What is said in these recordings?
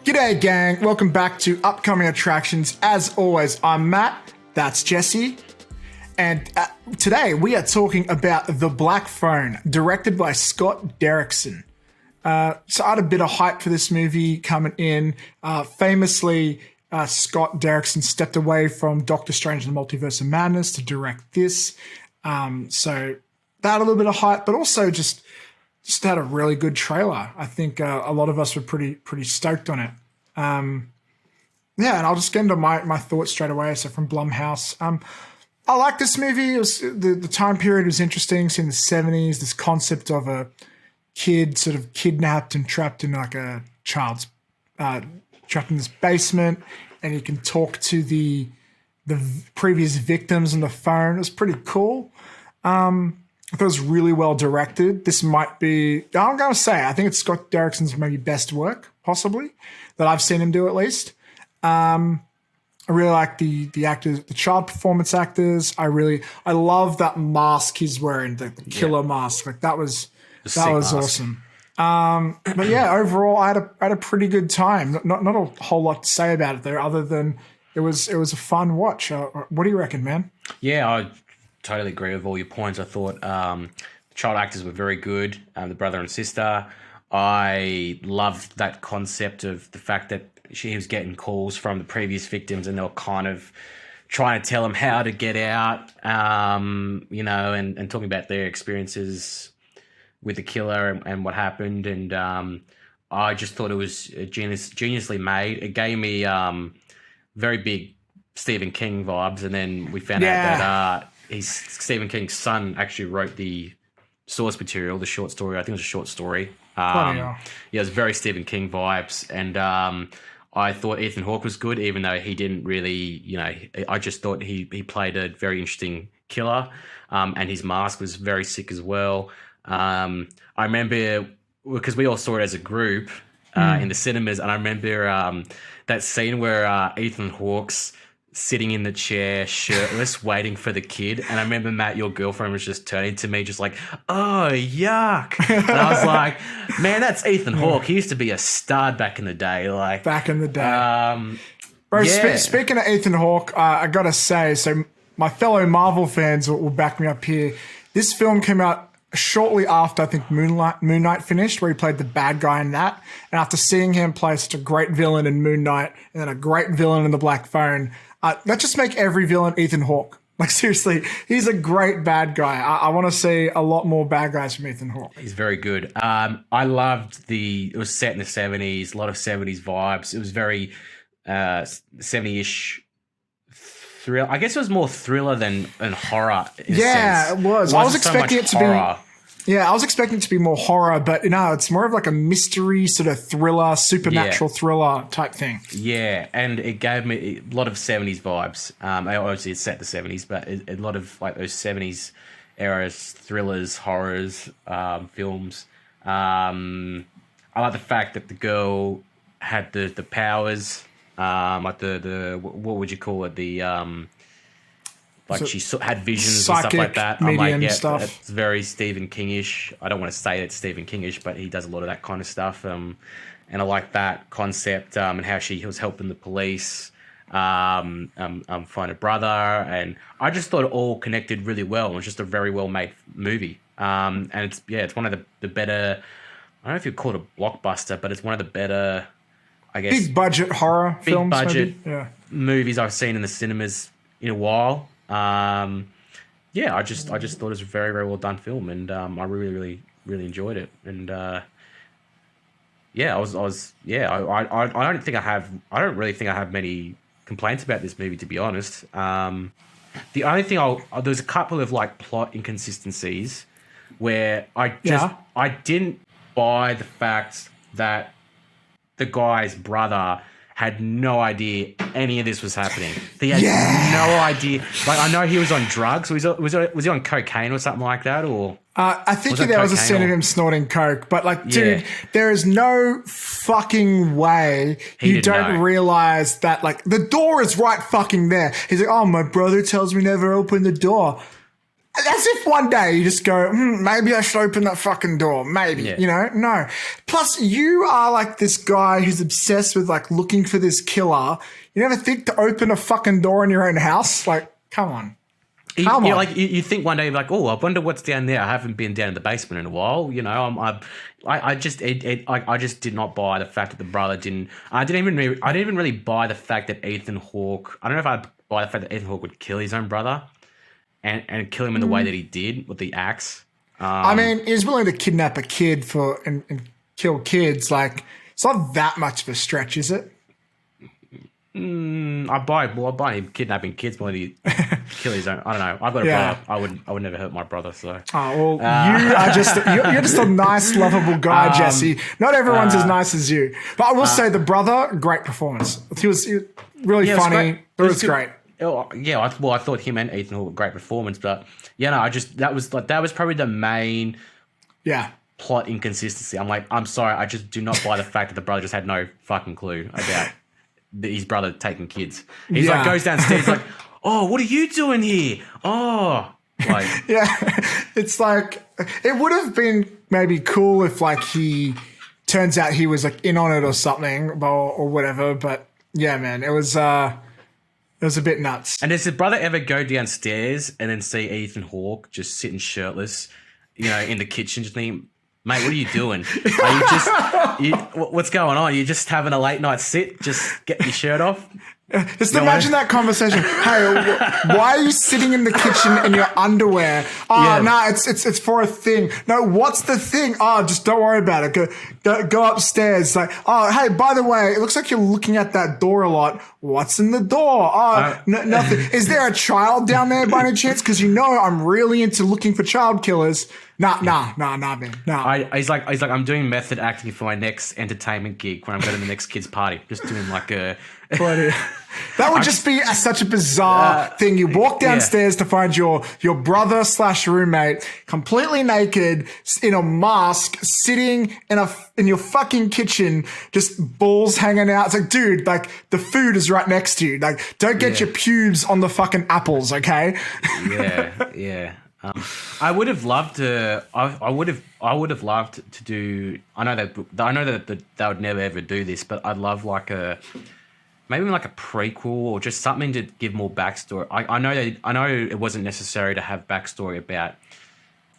G'day, gang. Welcome back to Upcoming Attractions. As always, I'm Matt. That's Jesse. And today we are talking about The Black Phone, directed by Scott Derrickson. So I had a bit of hype for this movie coming in. Famously, Scott Derrickson stepped away from Doctor Strange and the Multiverse of Madness to direct this. So that had a little bit of hype, but also just had a really good trailer. I think a lot of us were pretty stoked on it. Yeah, and I'll just get into my thoughts straight away. So from Blumhouse, I like this movie. It was the time period was interesting. It's in the 70s. This concept of a kid sort of kidnapped and trapped in like a child's trapped in this basement, and you can talk to the previous victims on the phone. It was pretty cool. I thought it was really well directed. This might be, I'm going to say, I think it's Scott Derrickson's maybe best work, possibly, that I've seen him do at least. I really like the actors, the child performance actors. I love that mask he's wearing, the killer mask. Like that was awesome. But yeah, overall, I had a pretty good time. Not a whole lot to say about it though, other than it was a fun watch. What do you reckon, man? Yeah, I totally agree with all your points. I thought the child actors were very good, the brother and sister. I loved that concept of the fact that she was getting calls from the previous victims and they were kind of trying to tell him how to get out, and talking about their experiences with the killer and what happened. And I just thought it was geniusly made. It gave me very big Stephen King vibes. And then we found out that Stephen King's son actually wrote the source material, the short story. I think it was a short story. Yeah, it was very Stephen King vibes. And I thought Ethan Hawke was good, even though he didn't really, I just thought he played a very interesting killer. And his mask was very sick as well. I remember, because we all saw it as a group in the cinemas, and I remember that scene where Ethan Hawke's sitting in the chair, shirtless, waiting for the kid. And I remember, Matt, your girlfriend was just turning to me just like, oh, yuck. And I was like, man, that's Ethan Hawke. He used to be a stud back in the day. Back in the day. Bro, speaking of Ethan Hawke, I got to say, so my fellow Marvel fans will back me up here. This film came out shortly after, I think, Moon Knight finished, where he played the bad guy in that. And after seeing him play such a great villain in Moon Knight and then a great villain in The Black Phone, let's just make every villain Ethan Hawke. Like, seriously, he's a great bad guy. I want to see a lot more bad guys from Ethan Hawke. He's very good. I loved it was set in the 70s, a lot of 70s vibes. It was very 70-ish thrill. I guess it was more thriller than horror. Yeah, it was. I was expecting it to be. Yeah, I was expecting it to be more horror, but no, it's more of like a mystery sort of thriller, supernatural thriller type thing. Yeah, and it gave me a lot of 70s vibes. Obviously, it's set in the 70s, but a lot of like those 70s eras thrillers, horrors, films. I like the fact that the girl had the powers, like the what would you call it? Like so she had visions and stuff like that. I'm like, yeah, it's very Stephen King-ish. I don't want to say it's Stephen King-ish, but he does a lot of that kind of stuff. And I like that concept and how she was helping the police find a brother. And I just thought it all connected really well. It was just a very well-made movie. And it's one of the better, I don't know if you'd call it a blockbuster, but it's one of the better, I guess, big budget horror films, budget movies I've seen in the cinemas in a while. I just thought it was a very, very well done film, and I really, really, really enjoyed it. And I don't really think I have many complaints about this movie, to be honest. The only thing there's a couple of like plot inconsistencies where I didn't buy the fact that the guy's brother had no idea any of this was happening. He had no idea. Like, I know he was on drugs. Was he on cocaine or something like that? Or I think there was a scene of him snorting coke. But like, dude, there is no fucking way you don't realize that like the door is right fucking there. He's like, oh, my brother tells me never open the door. As if one day you just go, maybe I should open that fucking door. Maybe, Yeah. you know? No. Plus, you are like this guy who's obsessed with like looking for this killer. You never think to open a fucking door in your own house? Like, come on. Come on. Like you think one day, like, oh, I wonder what's down there. I haven't been down in the basement in a while. You know, I just did not buy the fact that the brother didn't. I didn't even really buy the fact that Ethan Hawke. I don't know if I buy the fact that Ethan Hawke would kill his own brother, and kill him in the way that he did with the axe. I mean, he's willing to kidnap a kid and kill kids. Like, it's not that much of a stretch, is it? I buy him kidnapping kids more than he kill his own. I don't know. I've got a brother. I would never hurt my brother. So oh well, you are you're just a nice, lovable guy, Jesse. Not everyone's as nice as you. But I will say, the brother, great performance. He was really funny. It was great. Yeah, I thought him and Ethan Hawke were great performance, but that was probably the main plot inconsistency. I'm like, I'm sorry, I just do not buy the fact that the brother just had no fucking clue about his brother taking kids. He's like goes downstairs like, oh, what are you doing here? Oh, like it's like it would have been maybe cool if like he turns out he was like in on it or something or whatever. But yeah, man, it was a bit nuts. And does the brother ever go downstairs and then see Ethan Hawke just sitting shirtless, you know, in the kitchen, just thinking, mate, what are you doing? Are you what's going on? Are you just having a late night sit? Just get your shirt off? Just imagine that conversation. Hey, why are you sitting in the kitchen in your underwear? Oh, no, it's for a thing. No, what's the thing? Oh, just don't worry about it. Go upstairs. Like, oh, hey, by the way, it looks like you're looking at that door a lot. What's in the door? Oh, nothing. Is there a child down there by any chance? Because you know I'm really into looking for child killers. Nah, man. Nah. He's like, I'm doing method acting for my next entertainment gig when I'm going to the next kid's party. Just doing like a... That would just be such a bizarre thing. You walk downstairs to find your brother / roommate completely naked in a mask, sitting in your fucking kitchen, just balls hanging out. It's like, dude, like the food is right next to you. Like, don't get your pubes on the fucking apples, okay? Yeah. I would have loved to. I would have loved to do. I know that they would never ever do this, but I'd love maybe like a prequel or just something to give more backstory. I know it wasn't necessary to have backstory about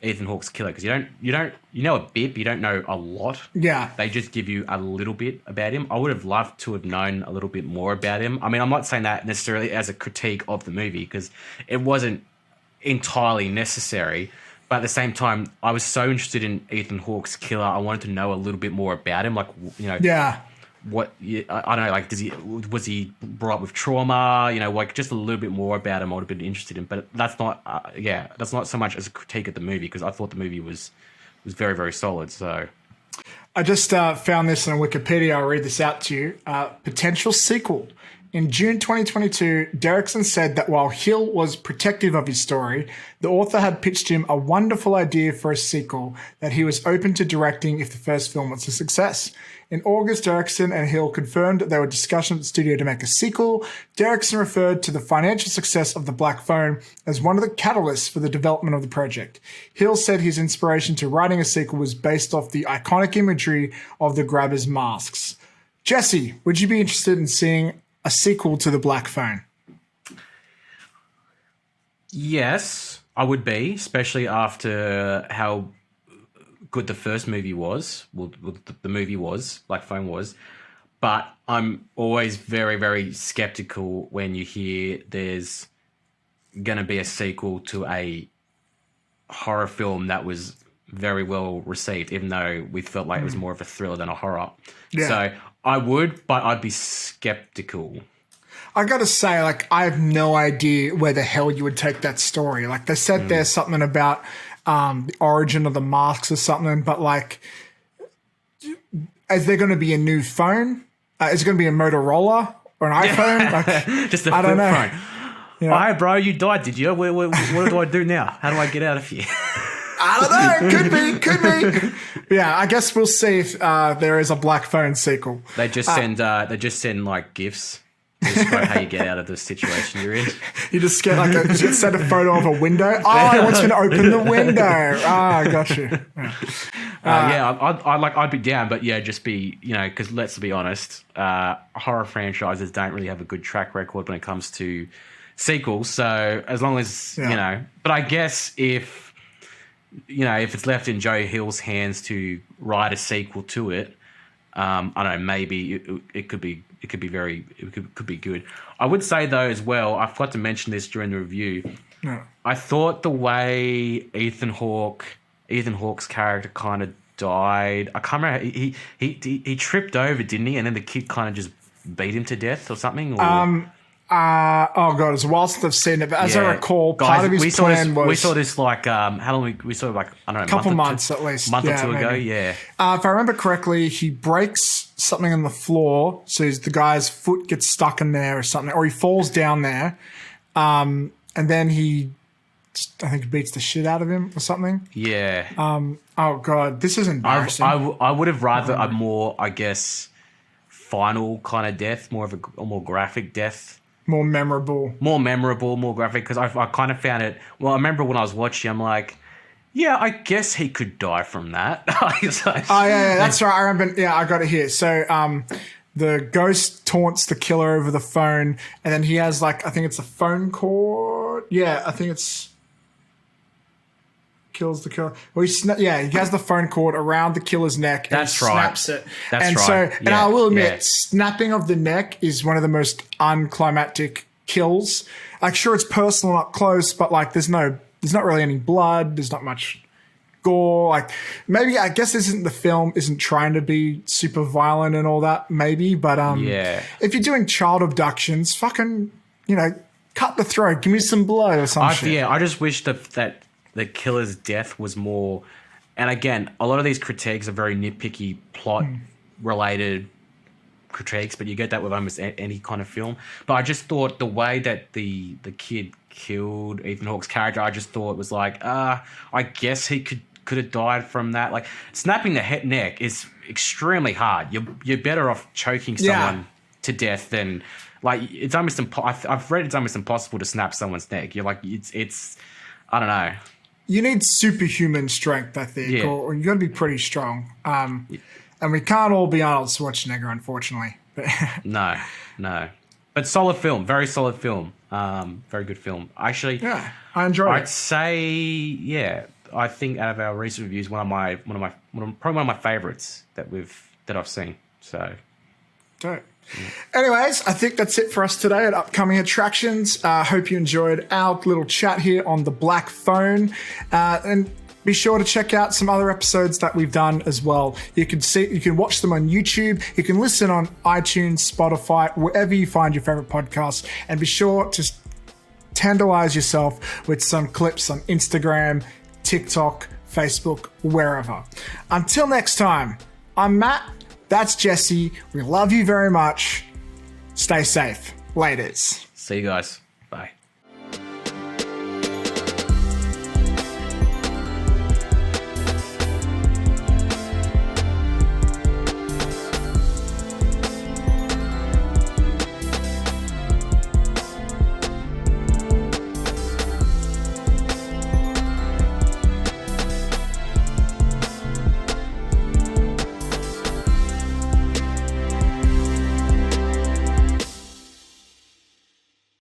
Ethan Hawke's killer because you know a bit, but you don't know a lot. Yeah, they just give you a little bit about him. I would have loved to have known a little bit more about him. I mean, I'm not saying that necessarily as a critique of the movie because it wasn't entirely necessary, but at the same time, I was so interested in Ethan Hawke's killer. I wanted to know a little bit more about him, like, you know, what I don't know, like, was he brought up with trauma? You know, like just a little bit more about him. I would have been interested in, but that's not, that's not so much as a critique of the movie because I thought the movie was very, very solid. So, I just found this on Wikipedia. I'll read this out to you. Potential sequel. In June 2022, Derrickson said that while Hill was protective of his story, the author had pitched him a wonderful idea for a sequel that he was open to directing if the first film was a success. In August, Derrickson and Hill confirmed that there were discussions at the studio to make a sequel. Derrickson referred to the financial success of The Black Phone as one of the catalysts for the development of the project. Hill said his inspiration to writing a sequel was based off the iconic imagery of the grabbers' masks. Jesse, would you be interested in seeing a sequel to The Black Phone? Yes, I would be, especially after how good the first movie was. Well, the movie was, Black Phone was. But I'm always very, very skeptical when you hear there's going to be a sequel to a horror film that was very well received, even though we felt like it was more of a thriller than a horror. Yeah. So I would, but I'd be skeptical. I gotta say, like, I have no idea where the hell you would take that story. Like, they said there's something about the origin of the masks or something, but like, is there going to be a new phone? Is it going to be a Motorola or an iPhone? Like, just a flip phone. Yeah. Oh, hey, bro, you died, did you? What do I do now? How do I get out of here? I don't know. Could be. Yeah, I guess we'll see if there is a Black Phone sequel. They just send like gifs Describe how you get out of the situation you're in. You just get like you send a photo of a window. Oh, he wants me to open the window. Ah, I got you. Yeah. I'd be down, but yeah, just be, because let's be honest, horror franchises don't really have a good track record when it comes to sequels. So as long as but I guess if it's left in Joe Hill's hands to write a sequel to it, I don't know, maybe it could be good. I would say though as well, I forgot to mention this during the review. No. I thought the way Ethan Hawke's character kind of died. I can't remember. He tripped over, didn't he? And then the kid kind of just beat him to death or something. Or? Oh god, it's a while since I've seen it, but as I recall, part of his plan was... We saw this like, how long we saw it, like, I don't know, a couple months at least. Month or two ago, yeah. If I remember correctly, he breaks something on the floor, so the guy's foot gets stuck in there or something, or he falls down there, and then he, I think, beats the shit out of him or something. Yeah. Oh god, this is embarrassing. I would have rather a more, I guess, final kind of death, more of a more graphic death. More memorable, more graphic, because I kind of found it... Well, I remember when I was watching, I'm like, yeah, I guess he could die from that. Yeah, that's right. I remember, I got it here. So the ghost taunts the killer over the phone, and then he has, like, I think it's a phone cord. Yeah, I think it's... Kills the killer. Well, he has the phone cord around the killer's neck. That's and right. Snaps it. That's right. And I will admit, snapping of the neck is one of the most unclimactic kills. Like, sure, it's personal, not close, but like, there's not really any blood. There's not much gore. Like, maybe I guess the film isn't trying to be super violent and all that. Maybe, but if you're doing child abductions, fucking cut the throat, give me some blood or some shit. Yeah, I just wish that the killer's death was more, and again, a lot of these critiques are very nitpicky plot-related critiques, but you get that with almost any kind of film. But I just thought the way that the kid killed Ethan Hawke's character, I just thought was like, I guess he could have died from that. Like, snapping the neck is extremely hard. You're better off choking someone to death than, like, it's almost I've read it's almost impossible to snap someone's neck. You're like, it's I don't know. You need superhuman strength, I think, or you got to be pretty strong. And we can't all be Arnold Schwarzenegger, unfortunately. No. But solid film, very solid film, very good film. Actually, I enjoyed it. I'd say, I think out of our recent reviews, probably one of my favorites that I've seen. So, dope. Anyways, I think that's it for us today at Upcoming Attractions. Hope you enjoyed our little chat here on the Black Phone. And be sure to check out some other episodes that we've done as well. You can watch them on YouTube. You can listen on iTunes, Spotify, wherever you find your favorite podcasts. And be sure to tantalize yourself with some clips on Instagram, TikTok, Facebook, wherever. Until next time, I'm Matt. That's Jesse. We love you very much. Stay safe. Laters. See you guys.